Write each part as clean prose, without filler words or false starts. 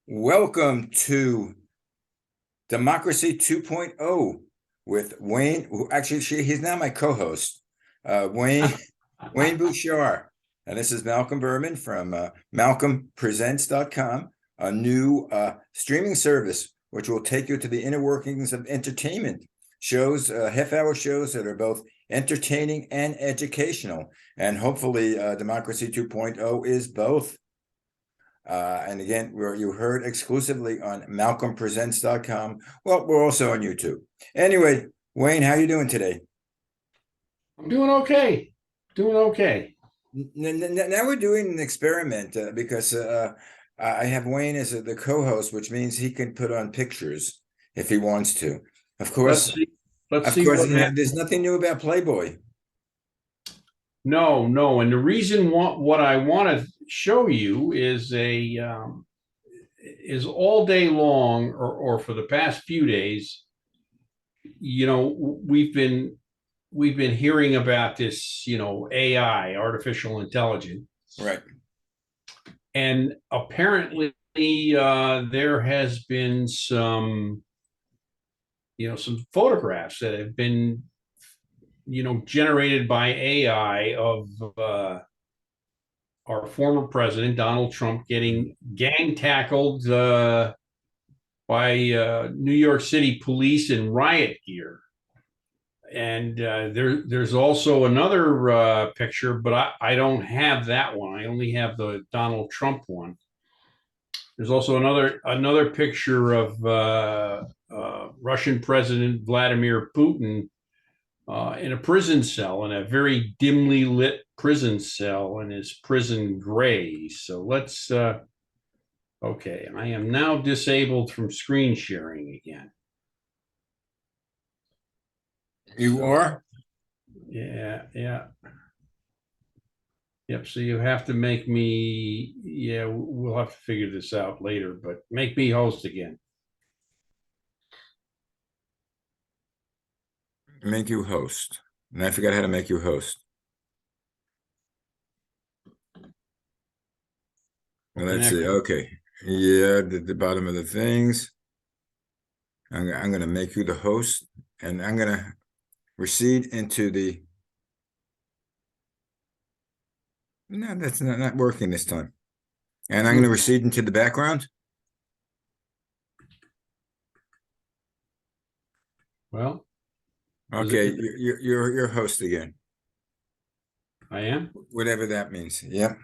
Welcome to Democracy 2.0 with Wayne. He's now my co-host, Wayne Bouchard. And this is Malcolm Berman from malcolmpresents.com, a new streaming service which will take you to the inner workings of entertainment shows, half-hour shows that are both entertaining and educational. And hopefully, Democracy 2.0 is both. And again, you heard exclusively on malcolmpresents.com. Well, we're also on YouTube. Anyway, Wayne, how you doing today? I'm doing okay. Doing okay. Now we're doing an experiment because I have Wayne as the co-host, which means he can put on pictures if he wants to. Of course, Let's see what happens. There's nothing new about Playboy. No. And the reason what I want to show you is is all day long or for the past few days, we've been hearing about this, AI, artificial intelligence. Right. And apparently there has been some photographs that have been generated by AI of our former president, Donald Trump, getting gang tackled by New York City police in riot gear. And there's also another picture, but I don't have that one. I only have the Donald Trump one. There's also another picture of Russian President Vladimir Putin in a prison cell, in a very dimly lit prison cell in his prison gray. So let's, okay, I am now disabled from screen sharing again. You are? Yeah. Yep, so you have to make me, we'll have to figure this out later, but make me host again. Make you host. And I forgot how to make you host. Well, let's see. Okay. Yeah, the bottom of the things. I'm going to make you the host, and I'm going to recede into the. No, that's not working this time. And I'm going to recede into the background. Well. Okay, you're host again. I am? Whatever that means. Yep.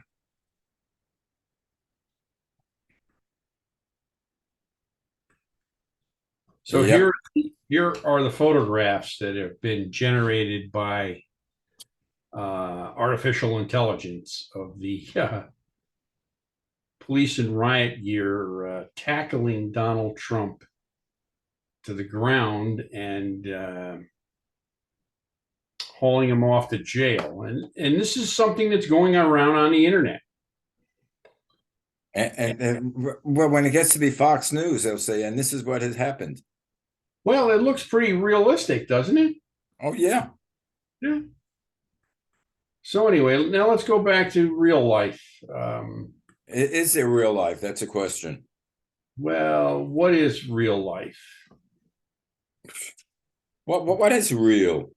So here are the photographs that have been generated by artificial intelligence of the police in riot gear tackling Donald Trump to the ground and hauling him off to jail. And this is something that's going around on the internet. And well, when it gets to be Fox News, they'll say, and this is what has happened. Well, it looks pretty realistic, doesn't it? Oh, yeah. Yeah. So anyway, now let's go back to real life. Is there real life? That's a question. Well, what is real life? What is real?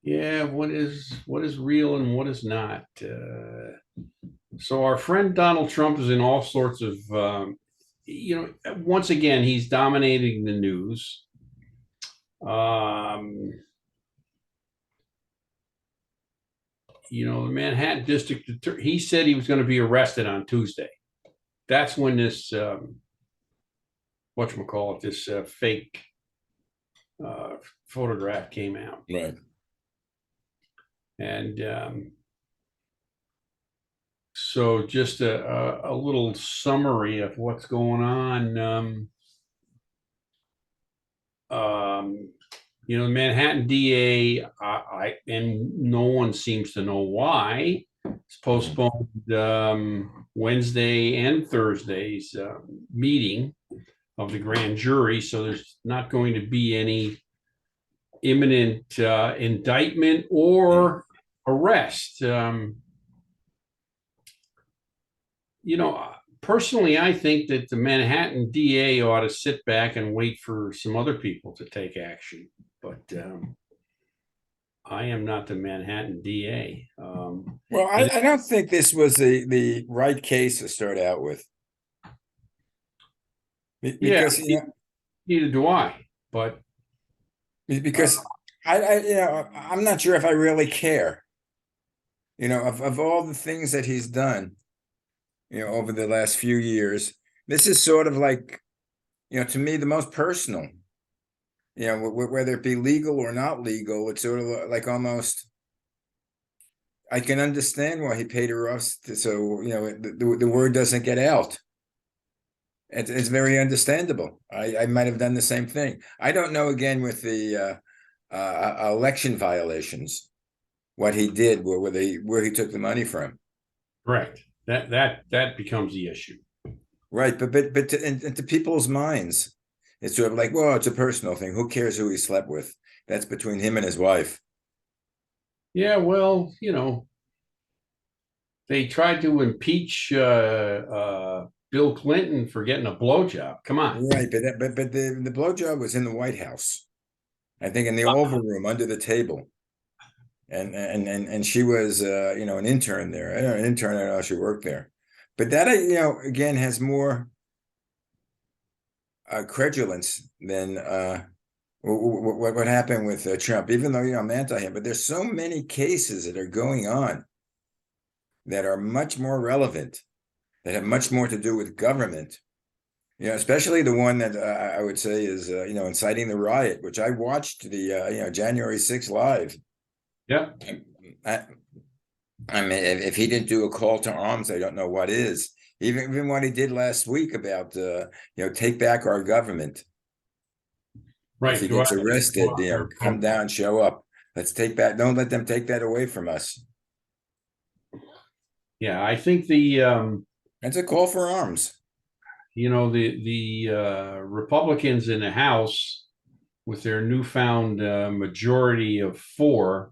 Yeah, what is real and what is not? So our friend Donald Trump is in all sorts of, once again, he's dominating the news. The Manhattan District Attorney, he said he was going to be arrested on Tuesday. That's when this, whatchamacallit, this fake photograph came out. Right. And so just a little summary of what's going on. The Manhattan DA, and no one seems to know why, it's postponed Wednesday and Thursday's meeting of the grand jury. So there's not going to be any imminent indictment or arrest. personally, I think that the Manhattan DA ought to sit back and wait for some other people to take action. But I am not the Manhattan DA. Well, I don't think this was the right case to start out with. Yeah, Because neither do I. But because I'm not sure if I really care. Of all the things that he's done, over the last few years, this is sort of like, to me, the most personal. Whether it be legal or not legal, it's sort of like almost. I can understand why he paid her off, so the word doesn't get out. It's very understandable. I might have done the same thing. I don't know again with the election violations, what he did, where he took the money from. correct. That becomes the issue. Right, but into people's minds, it's sort of like, well, it's a personal thing. Who cares who he slept with? That's between him and his wife. Yeah, well, they tried to impeach Bill Clinton for getting a blowjob. Come on. Right, but the blowjob was in the White House, I think, in the Oval Room under the table, and she was an intern there. I don't know, an intern. I don't know if she worked there, but that again has more credulence than what happened with Trump. Even though I'm anti him, but there's so many cases that are going on that are much more relevant, that have much more to do with government. Especially the one that I would say is inciting the riot, which I watched the January 6th live. Yeah. I mean, if he didn't do a call to arms, I don't know what is. Even what he did last week about take back our government. Right. If he gets arrested, come down, show up. Let's take back. Don't let them take that away from us. Yeah, I think that's a call for arms. The Republicans in the House, with their newfound majority of 4,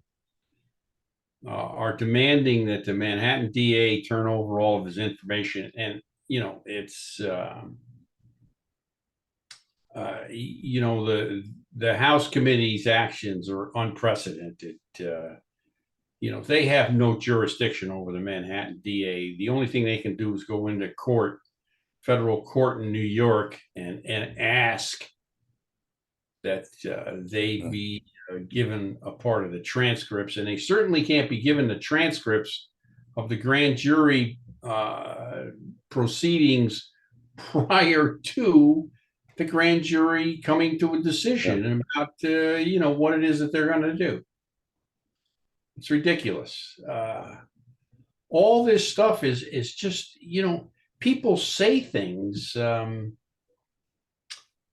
are demanding that the Manhattan DA turn over all of his information, and it's the House committee's actions are unprecedented. They have no jurisdiction over the Manhattan DA. The only thing they can do is go into court, federal court in New York, and ask that they be given a part of the transcripts, and they certainly can't be given the transcripts of the grand jury proceedings prior to the grand jury coming to a decision about what it is that they're going to do. It's ridiculous. All this stuff is just people say things.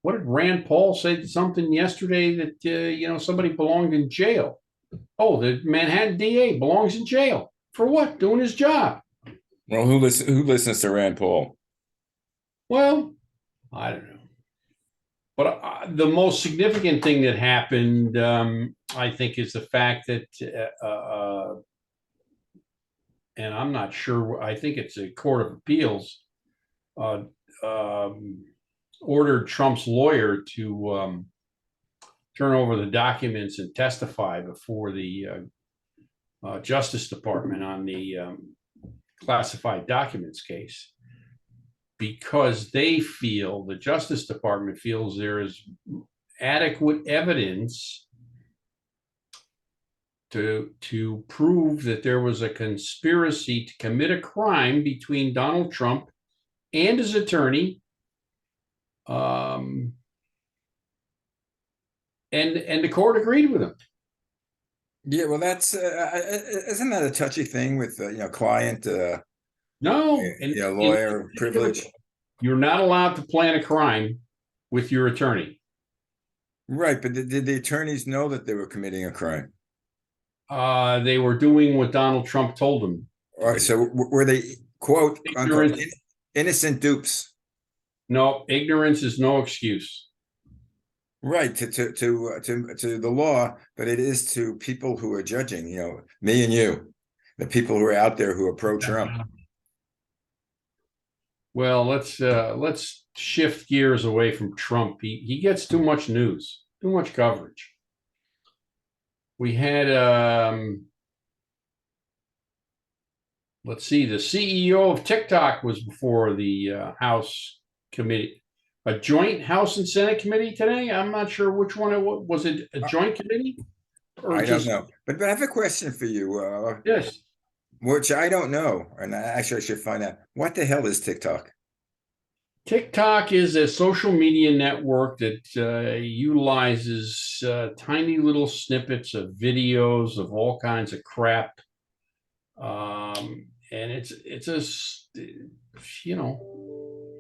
What did Rand Paul say something yesterday that somebody belonged in jail? Oh, the Manhattan DA belongs in jail for what? Doing his job. Well, who listens to Rand Paul? Well, I don't know. But the most significant thing that happened, I think, is the fact that, and I'm not sure, I think it's a court of appeals, ordered Trump's lawyer to turn over the documents and testify before the Justice Department on the classified documents case, because the Justice Department feels there is adequate evidence to prove that there was a conspiracy to commit a crime between Donald Trump and his attorney, and the court agreed with him. Yeah, well, that's isn't that a touchy thing with client? No, lawyer privilege. You're not allowed to plan a crime with your attorney. Right, but did the attorneys know that they were committing a crime? They were doing what Donald Trump told them. All right, so were they, quote unquote, innocent dupes? No, ignorance is no excuse. Right, to the law, but it is to people who are judging, me and you, the people who are out there who are pro-Trump. Well, let's shift gears away from Trump. He gets too much news, too much coverage. We had let's see, the CEO of TikTok was before the House committee, a joint House and Senate committee today. I'm not sure which one it was. Was it a joint committee or I don't just know, but I have a question for you, yes? which I don't know, and actually I should find out. What the hell is TikTok? TikTok is a social media network that utilizes tiny little snippets of videos of all kinds of crap, and it's a you know,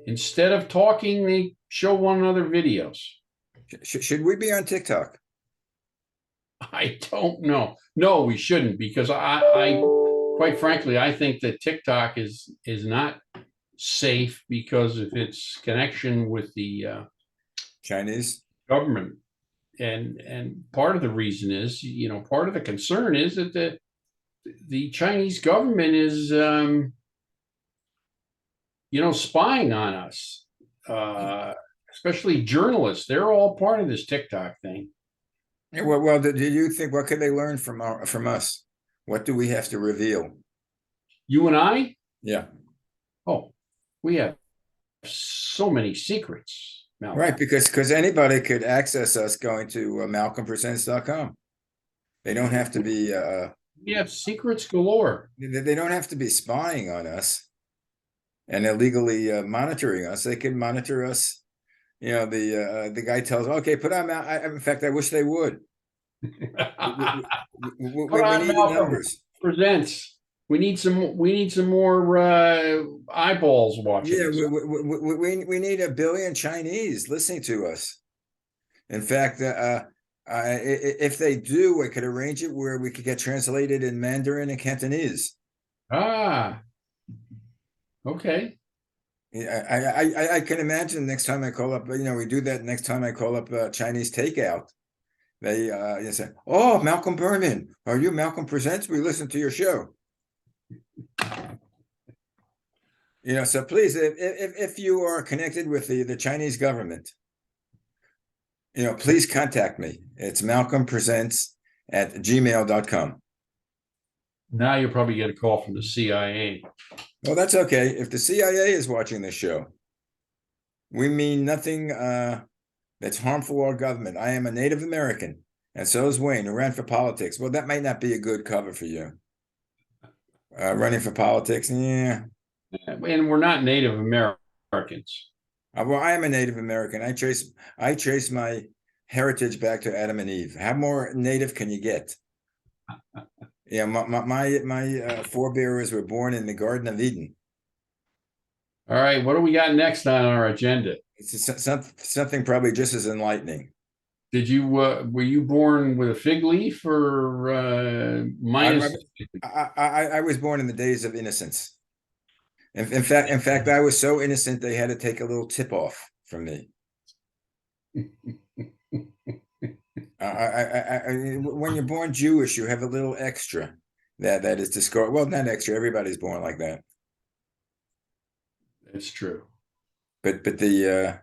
instead of talking, they show one another videos. Should we be on TikTok? I don't know. No, we shouldn't because I quite frankly, I think that TikTok is not safe because of its connection with the Chinese? government. And part of the reason is, part of the concern is that the Chinese government is, spying on us, especially journalists. They're all part of this TikTok thing. Yeah, well, do you think what could they learn from us? What do we have to reveal? You and I, Yeah, oh, we have so many secrets, Malcolm. right. Because anybody could access us going to malcolmpresents.com. They don't have to be. We have secrets galore. They don't have to be spying on us and illegally monitoring us. They can monitor us. The guy tells, okay, put on. In fact, I wish they would. We Put on need the Malcolm numbers. Presents. We need some more eyeballs watching Yeah, us. we need 1 billion Chinese listening to us. In fact, if they do, we could arrange it where we could get translated in Mandarin and Cantonese. Ah, okay. I can imagine next time I call up, we do that next time I call up Chinese takeout. They say, "Oh, Malcolm Berman, are you Malcolm Presents? We listen to your show." So please, if you are connected with the Chinese government, please contact me. It's malcolmpresents@gmail.com. Now you'll probably get a call from the CIA. Well, that's okay. If the CIA is watching this show, we mean nothing that's harmful to our government. I am a Native American, and so is Wayne, who ran for politics. Well, that might not be a good cover for you. Running for politics, yeah. And we're not Native Americans. Well, I am a Native American. I trace my heritage back to Adam and Eve. How more Native can you get? Yeah, my forebears were born in the Garden of Eden. All right, what do we got next on our agenda? It's something probably just as enlightening. Did you were you born with a fig leaf or minus? I was born in the days of innocence. In fact, I was so innocent they had to take a little tip off from me. When you're born Jewish, you have a little extra that is discarded. Well, not extra. Everybody's born like that. It's true. But the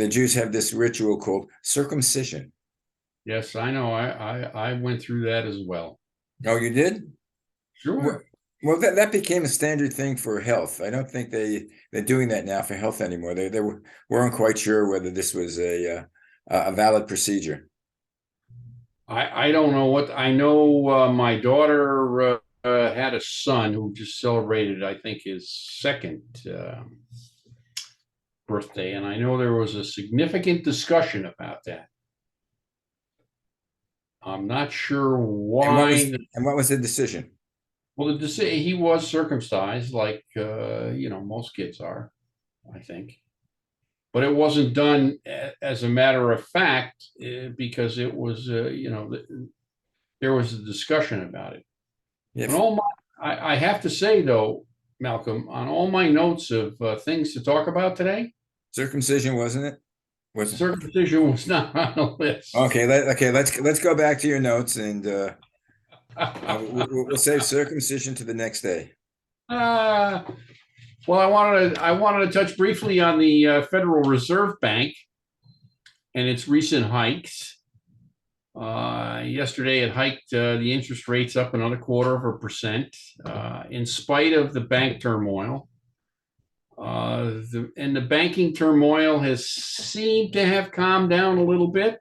Jews have this ritual called circumcision. Yes, I know. I went through that as well. Oh, you did? Sure. Well, that became a standard thing for health. I don't think they're doing that now for health anymore. They weren't quite sure whether this was a valid procedure. I don't know what I know. My daughter had a son who just celebrated, I think, his second birthday, and I know there was a significant discussion about that. I'm not sure why. And what was the decision? Well, he was circumcised, like most kids are, I think, but it wasn't done as a matter of fact because it was, there was a discussion about it. Yes. I have to say though, Malcolm, on all my notes of things to talk about today, circumcision wasn't it? Circumcision was not on the list. Okay, let's go back to your notes and we'll save circumcision to the next day. Well, I wanted to touch briefly on the Federal Reserve Bank and its recent hikes. Yesterday, it hiked the interest rates up another 1/4%, in spite of the bank turmoil. The banking turmoil has seemed to have calmed down a little bit.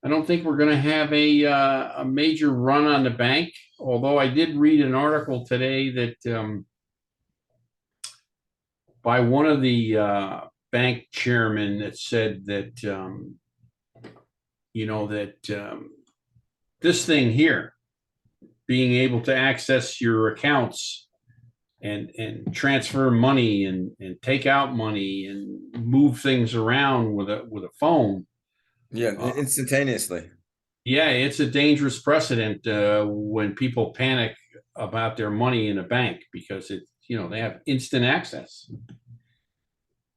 I don't think we're going to have a major run on the bank, although I did read an article today that by one of the bank chairmen that said that this thing here, being able to access your accounts and transfer money and take out money and move things around with a phone. Yeah, instantaneously. Yeah, it's a dangerous precedent when people panic about their money in a bank because they have instant access.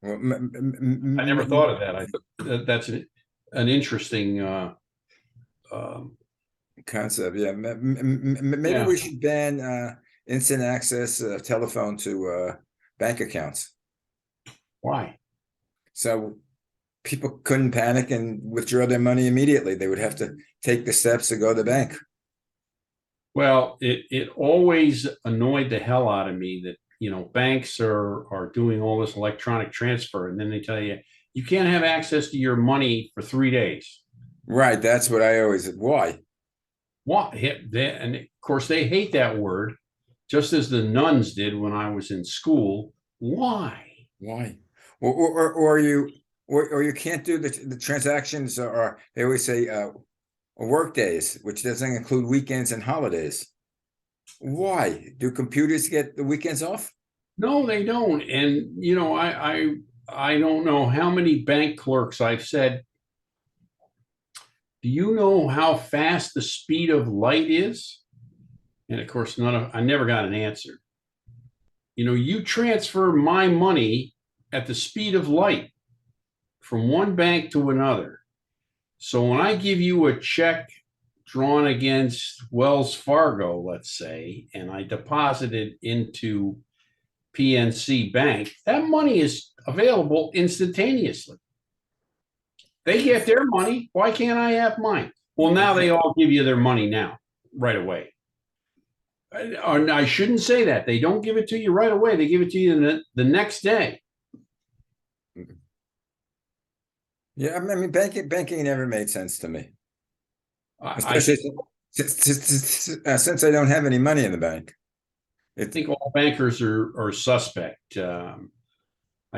Well, I never thought of that. I thought that's an interesting concept. Yeah, maybe yeah. we should ban instant access telephone to bank accounts, Why? so people couldn't panic and withdraw their money immediately. They would have to take the steps to go to the bank. Well, it always annoyed the hell out of me that banks are doing all this electronic transfer, and then they tell you you can't have access to your money for 3 days. Right, that's what I always said. Why? What? And of course, they hate that word, just as the nuns did when I was in school. Why? Why? Or you can't do the transactions, or they always say work days, which doesn't include weekends and holidays. Why? Do computers get the weekends off? No, they don't. And I don't know how many bank clerks I've said, do you know how fast the speed of light is? And of course, I never got an answer. You transfer my money at the speed of light from one bank to another. So when I give you a check drawn against Wells Fargo, let's say, and I deposit it into PNC Bank, that money is available instantaneously. They get their money. Why can't I have mine? Well, now they all give you their money now, right away. I shouldn't say that. They don't give it to you right away. They give it to you the next day. Yeah, I mean, banking never made sense to me, I especially think, since I don't have any money in the bank. I think all bankers are suspect. I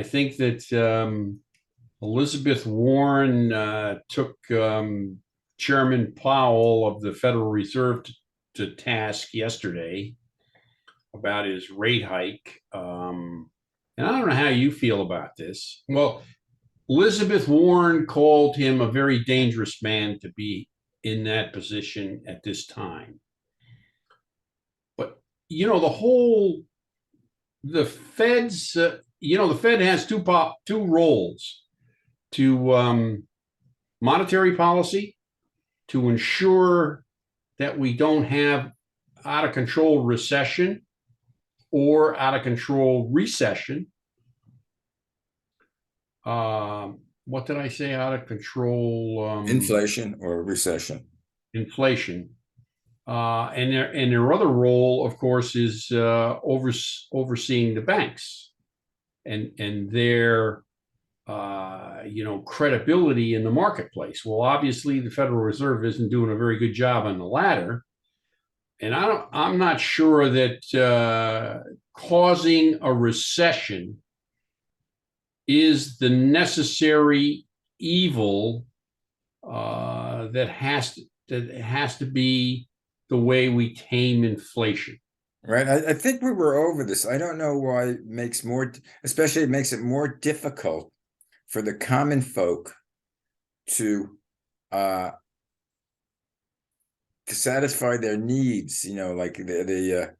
think that Elizabeth Warren took Chairman Powell of the Federal Reserve to task yesterday about his rate hike. And I don't know how you feel about this. Well, Elizabeth Warren called him a very dangerous man to be in that position at this time. But the Fed's the Fed has two roles: to monetary policy, to ensure that we don't have out of control recession or out of control recession. What did I say? Out of control Inflation or recession. inflation. And their other role, of course, is overseeing the banks and their credibility in the marketplace. Well, obviously, the Federal Reserve isn't doing a very good job on the latter, and I'm not sure that causing a recession is the necessary evil that has to be the way we tame inflation. Right. I think we were over this. I don't know why it makes it more difficult for the common folk to satisfy their needs, like the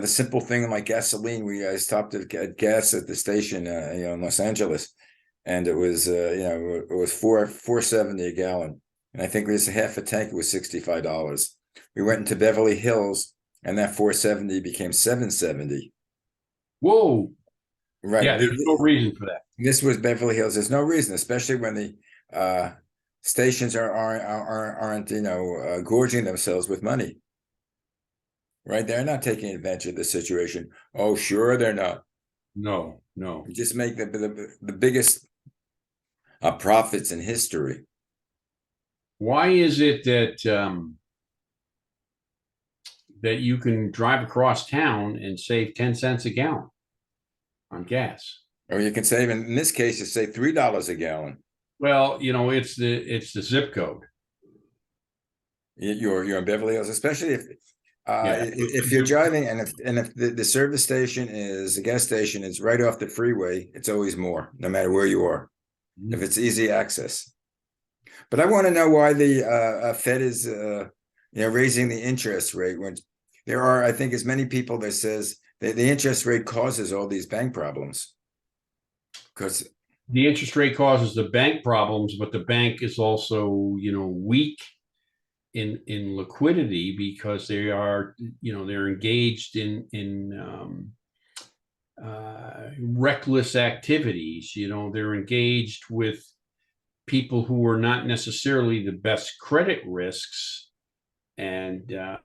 simple thing like gasoline. We stopped to get gas at the station, in Los Angeles, and it was it was $4.70 a gallon, and I think it was half a tank. It was $65. We went into Beverly Hills, and that $4.70 became $7.70. Whoa! Right. Yeah, there's no reason for that. This was Beverly Hills. There's no reason, especially when the stations aren't gorging themselves with money. Right? They're not taking advantage of the situation. Oh, sure, they're not. No, no. Just make the biggest profits in history. Why is it that that you can drive across town and save 10 cents a gallon on gas? Or you can save, in this case, you say $3 a gallon. Well, it's the zip code. You're in Beverly Hills, especially Yeah. if you're driving and if the service station is the gas station is right off the freeway, it's always more, no matter where you are, if it's easy access. But I want to know why the Fed is raising the interest rate when there are, I think, as many people that says that the interest rate causes all these bank problems. Because the interest rate causes the bank problems, but the bank is also, weak in liquidity because they are, they're engaged in reckless activities. They're engaged with people who are not necessarily the best credit risks, and the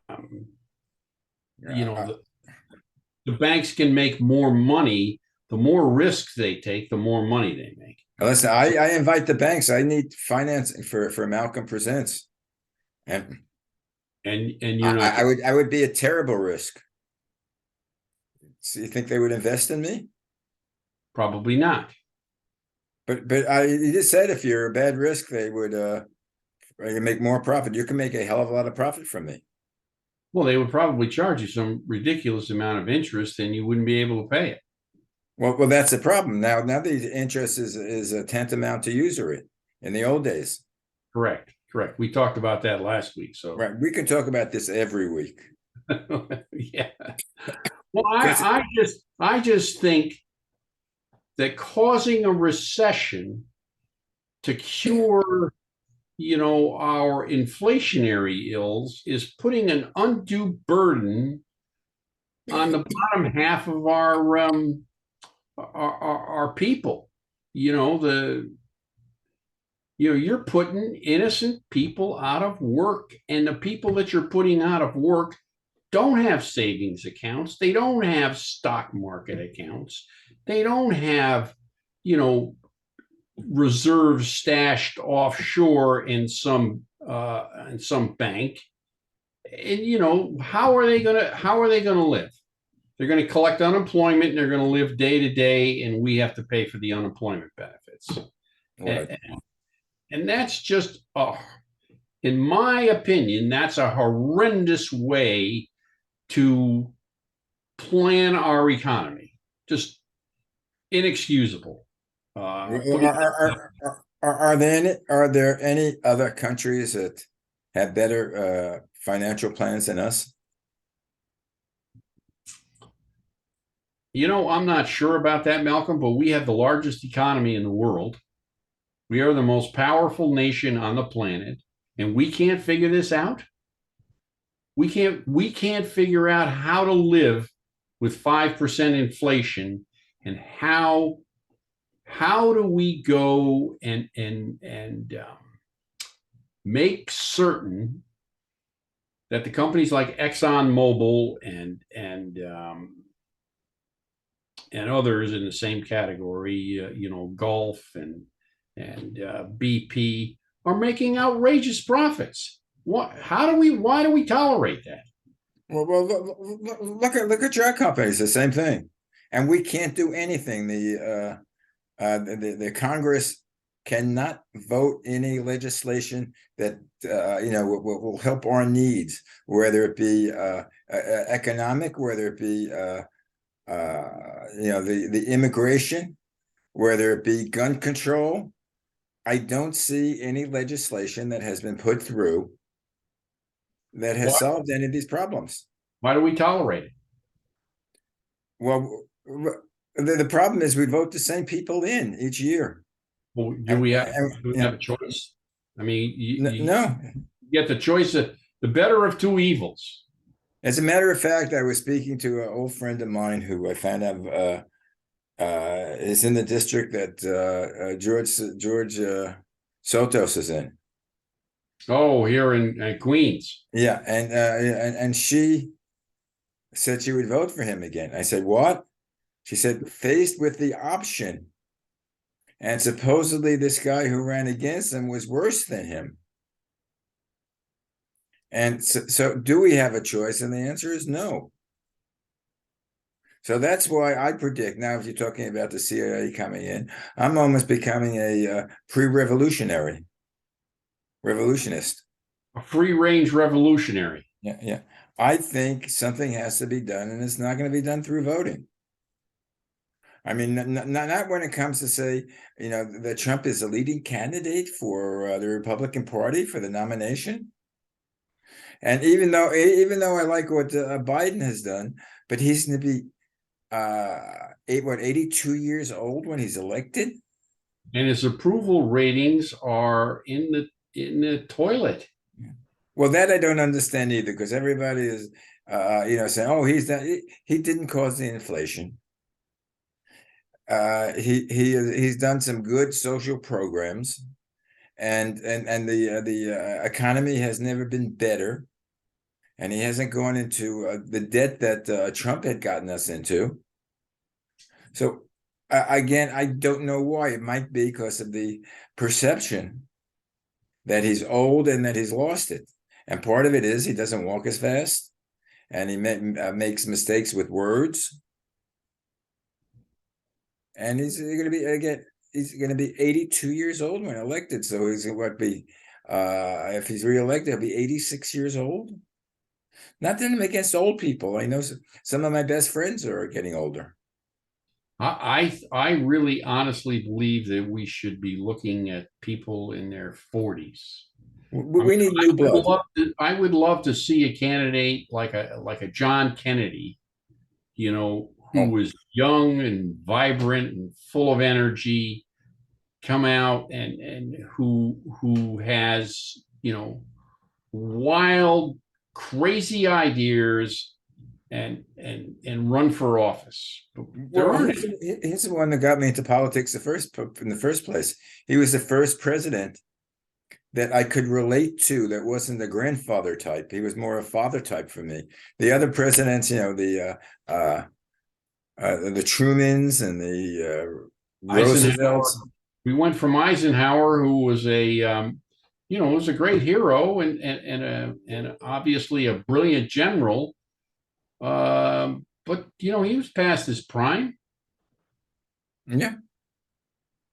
banks can make more money. The more risks they take, the more money they make. Listen, I invite the banks. I need financing for Malcolm Presents, and you're not. I would be a terrible risk. So you think they would invest in me? Probably not. But you just said if you're a bad risk, they would make more profit. You can make a hell of a lot of profit from me. Well, they would probably charge you some ridiculous amount of interest, and you wouldn't be able to pay it. Well, that's the problem. Now the interest is a tantamount to usury in the old days. Correct. We talked about that last week. So right, we can talk about this every week. Yeah. Well, I just think that causing a recession to cure, our inflationary ills is putting an undue burden on the bottom half of our people. You're putting innocent people out of work, and the people that you're putting out of work don't have savings accounts. They don't have stock market accounts. They don't have, reserves stashed offshore in some bank. And how are they gonna live? They're going to collect unemployment, and they're going to live day to day, and we have to pay for the unemployment benefits. Right. And that's just, in my opinion, that's a horrendous way to plan our economy. Just inexcusable. Are there any other countries that have better financial plans than us? I'm not sure about that, Malcolm, but we have the largest economy in the world. We are the most powerful nation on the planet, and we can't figure this out. We can't figure out how to live with 5% inflation, and how do we go and make certain that the companies like ExxonMobil and others in the same category, Gulf and BP, are making outrageous profits? Why do we tolerate that? Well, look at your companies, the same thing, and we can't do anything. The Congress cannot vote any legislation that will help our needs, whether it be economic, whether it be the immigration, whether it be gun control. I don't see any legislation that has been put through that has solved any of these problems. Why do we tolerate it? Well, the problem is we vote the same people in each year. Well, do we have a choice? I mean, no. You get the choice of the better of two evils. As a matter of fact, I was speaking to an old friend of mine who I found out is in the district that George Sotos is in. Oh, here in Queens. Yeah, and she said she would vote for him again. I said, "What?" She said, "Faced with the option, and supposedly this guy who ran against him was worse than him." And so do we have a choice? And the answer is no. So that's why I predict now, if you're talking about the CIA coming in, I'm almost becoming a pre-revolutionary revolutionist. A free range revolutionary. Yeah, yeah. I think something has to be done, and it's not going to be done through voting. I mean, not when it comes to say, that Trump is a leading candidate for the Republican Party for the nomination. And even though I like what Biden has done, but he's going to be 82 years old when he's elected. And his approval ratings are in the toilet. Well, that I don't understand either, because everybody is, saying, "Oh, he didn't cause the inflation. He's done some good social programs, and the economy has never been better, and he hasn't gone into the debt that Trump had gotten us into." So again, I don't know why. It might be because of the perception that he's old and that he's lost it. And part of it is he doesn't walk as fast, and he makes mistakes with words. And he's going to be, again, he's going to be 82 years old when elected. So he's what be if he's reelected, he'll be 86 years old. Not that I'm against old people. I know some of my best friends are getting older. I really honestly believe that we should be looking at people in their 40s. We need new blood. I would love to see a candidate like a John Kennedy, who was young and vibrant and full of energy, come out and who has, wild, crazy ideas and run for office. There Well, aren't. he's the one that got me into politics in the first place. He was the first president that I could relate to that wasn't the grandfather type. He was more a father type for me. The other presidents, the Trumans and the Roosevelts. We went from Eisenhower, who was was a great hero and obviously a brilliant general. But he was past his prime. Yeah.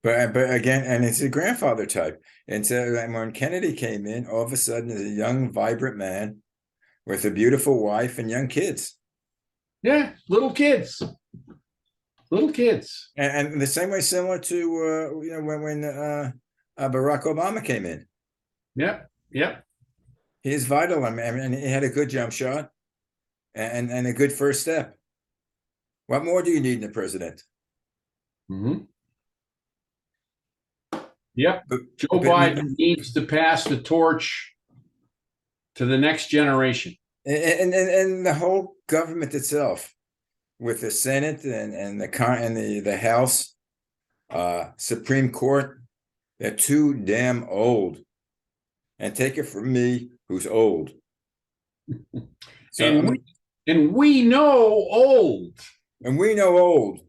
But again, and it's a grandfather type. And so when Kennedy came in, all of a sudden, he's a young, vibrant man with a beautiful wife and young kids. Yeah, little kids. And the same way, similar to when Barack Obama came in. Yep. He's vital. I mean, he had a good jump shot and a good first step. What more do you need in a president? Mm-hmm. Yep. Joe Biden needs to pass the torch to the next generation. And the whole government itself, with the Senate and the House, Supreme Court, they're too damn old. And take it from me, who's old. So we know old. And we know old.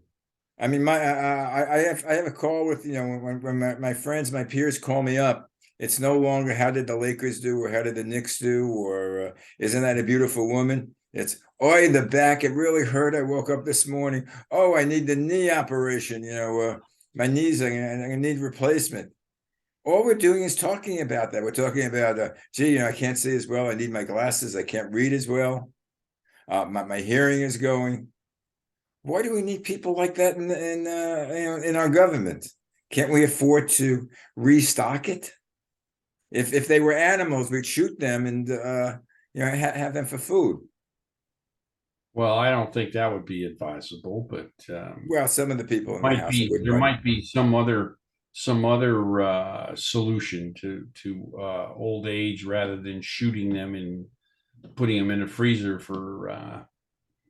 I mean, I have a call with when my friends, my peers call me up. It's no longer how did the Lakers do or how did the Knicks do or isn't that a beautiful woman? It's oi, the back, it really hurt. I woke up this morning. Oh, I need the knee operation. My knees are gonna need replacement. All we're doing is talking about that. We're talking about, I can't see as well. I need my glasses. I can't read as well. My hearing is going. Why do we need people like that in our government? Can't we afford to restock it? If they were animals, we'd shoot them and have them for food. Well, I don't think that would be advisable, but well, some of the people in the House there might be some other solution to old age rather than shooting them and putting them in a freezer for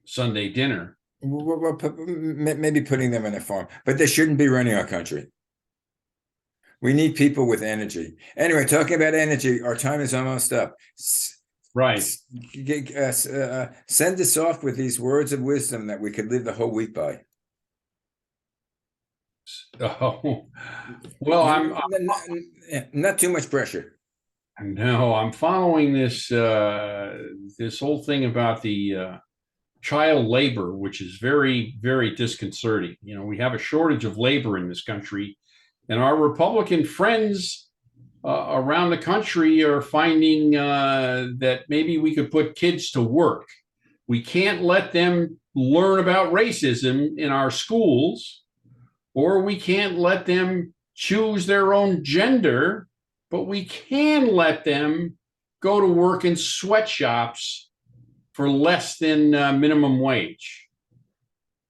Sunday dinner. maybe putting them in a farm, but they shouldn't be running our country. We need people with energy. Anyway, talking about energy, our time is almost up. Right. Send us off with these words of wisdom that we could live the whole week by. Oh, well, Not too much pressure. I'm following this whole thing about the child labor, which is very, very disconcerting. You know, we have a shortage of labor in this country, and our Republican friends around the country are finding that maybe we could put kids to work. We can't let them learn about racism in our schools, or we can't let them choose their own gender, but we can let them go to work in sweatshops for less than minimum wage.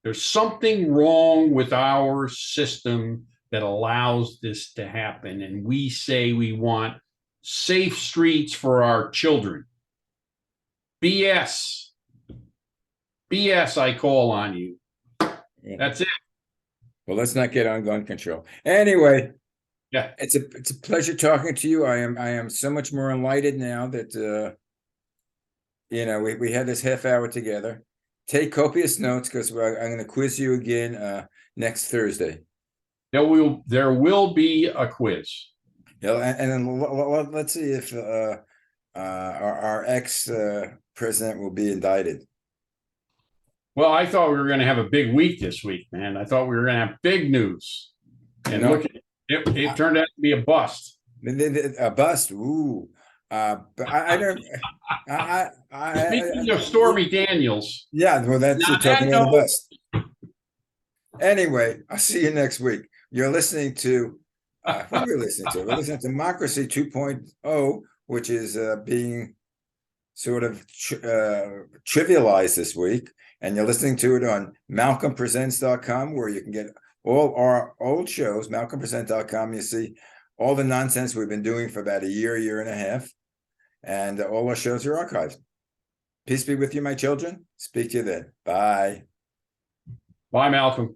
There's something wrong with our system that allows this to happen. And we say we want safe streets for our children. BS. BS, I call on you. That's it. Well, let's not get on gun control. Anyway, yeah, it's a pleasure talking to you. I am so much more enlightened now that we had this half hour together. Take copious notes because I'm going to quiz you again next Thursday. There will be a quiz. Yeah, and then let's see if our ex president will be indicted. Well, I thought we were going to have a big week this week, man. I thought we were going to have big news, and look, it turned out to be a bust. A bust. Ooh. But I don't. Speaking of Stormy Daniels. Yeah, well, that's talking about a bust. Anyway, I'll see you next week. You're listening to what are we listening to? We're listening to Democracy 2.0, which is being sort of trivialized this week. And you're listening to it on MalcolmPresents.com, where you can get all our old shows, MalcolmPresent.com. You see all the nonsense we've been doing for about a year and a half. And all our shows are archived. Peace be with you, my children. Speak to you then. Bye. Bye, Malcolm.